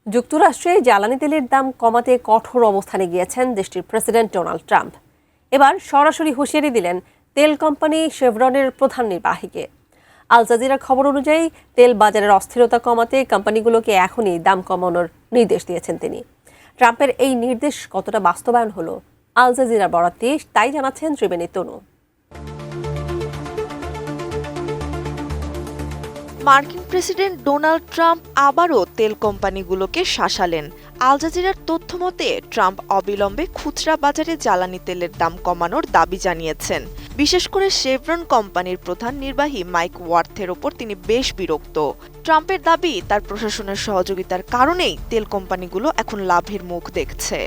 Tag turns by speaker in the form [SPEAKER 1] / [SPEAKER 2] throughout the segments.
[SPEAKER 1] যুক্তরাষ্ট্রে জ্বালানি তেলের দাম কমাতে কঠোর অবস্থানে গিয়েছেন দেশটির প্রেসিডেন্ট ডোনাল্ড ট্রাম্প। এবার সরাসরি হুঁশিয়ারি দিলেন তেল কোম্পানি শেভরনের প্রধান নির্বাহীকে। আল জাজিরার খবর অনুযায়ী তেল বাজারের অস্থিরতা কমাতে কোম্পানিগুলোকে এখনই দাম কমানোর নির্দেশ দিয়েছেন তিনি। ট্রাম্পের এই নির্দেশ কতটা বাস্তবায়ন হলো আল জাজিরার বরাতে তাই জানাচ্ছেন ত্রিবেণী তনু।
[SPEAKER 2] মার্কিন প্রেসিডেন্ট ডোনাল্ড ট্রাম্প আবারও তেল কোম্পানিগুলোকে শাসালেন। আল জাজিরার তথ্য মতে ট্রাম্প অবিলম্বে খুচরা বাজারে জ্বালানি তেলের দাম কমানোর দাবি জানিয়েছেন। বিশেষ করে শেভরন কোম্পানির প্রধান নির্বাহী মাইক ওয়ার্থের ওপর তিনি বেশ বিরক্ত। ট্রাম্পের দাবি তার প্রশাসনের সহযোগিতার কারণেই তেল কোম্পানিগুলো এখন লাভের মুখ দেখছে।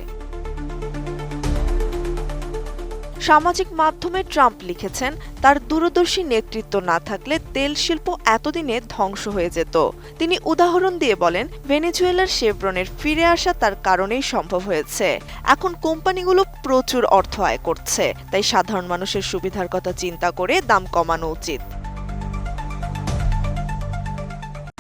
[SPEAKER 2] সামাজিক মাধ্যমে ট্রাম্প লিখেছেন, তার দূরদর্শী নেতৃত্ব না থাকলে তেল শিল্প এতদিনে ধ্বংস হয়ে যেত। তিনি উদাহরণ দিয়ে বলেন, ভেনেজুয়েলার শেভরনের ফিরে আসা তার কারণেই সম্ভব হয়েছে। এখন কোম্পানিগুলো প্রচুর অর্থ আয় করছে, তাই সাধারণ মানুষের সুবিধার কথা চিন্তা করে দাম কমানো উচিত।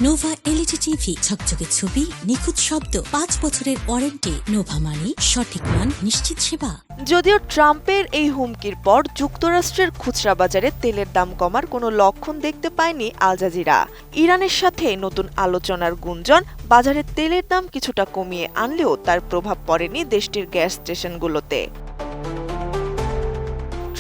[SPEAKER 3] নোভা এলইডি টিভি, ঝকঝকে ছবি, নিখুঁত শব্দ, 5 বছরের ওয়ারেন্টি। নোভা মানি সঠিক মান, নিশ্চিত সেবা।
[SPEAKER 2] যদিও ট্রাম্পের এই হুমকির পর যুক্তরাষ্ট্রের খুচরা বাজারে তেলের দাম কমার কোনো লক্ষণ দেখতে পায়নি আল জাজিরা। ইরানের সাথে নতুন আলোচনার গুঞ্জন বাজারে তেলের দাম কিছুটা কমিয়ে আনলেও তার প্রভাব পড়েনি দেশটির গ্যাস স্টেশনগুলোতে।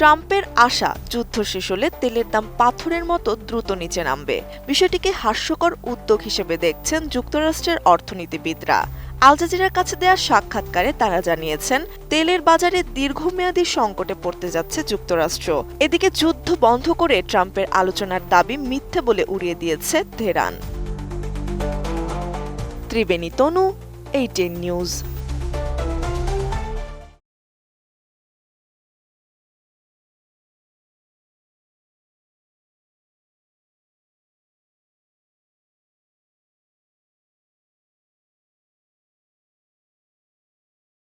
[SPEAKER 2] ট্রাম্পের আশা, যুদ্ধ শেষ হলে তেলের দাম পাথরের মতো দ্রুত নিচে নামবে। বিষয়টিকে হাস্যকর উদ্যোগ হিসেবে দেখছেন যুক্তরাষ্ট্রের অর্থনীতিবিদরা। আল জাজিরার কাছে দেওয়া সাক্ষাৎকারে তারা জানিয়েছেন, তেলের বাজারে দীর্ঘমেয়াদী সংকটে পড়তে যাচ্ছে যুক্তরাষ্ট্র। এদিকে যুদ্ধ বন্ধ করে ট্রাম্পের আলোচনার দাবি মিথ্যে বলে উড়িয়ে দিয়েছে তেহরান। ত্রিবেণী তনু, ATN নিউজ।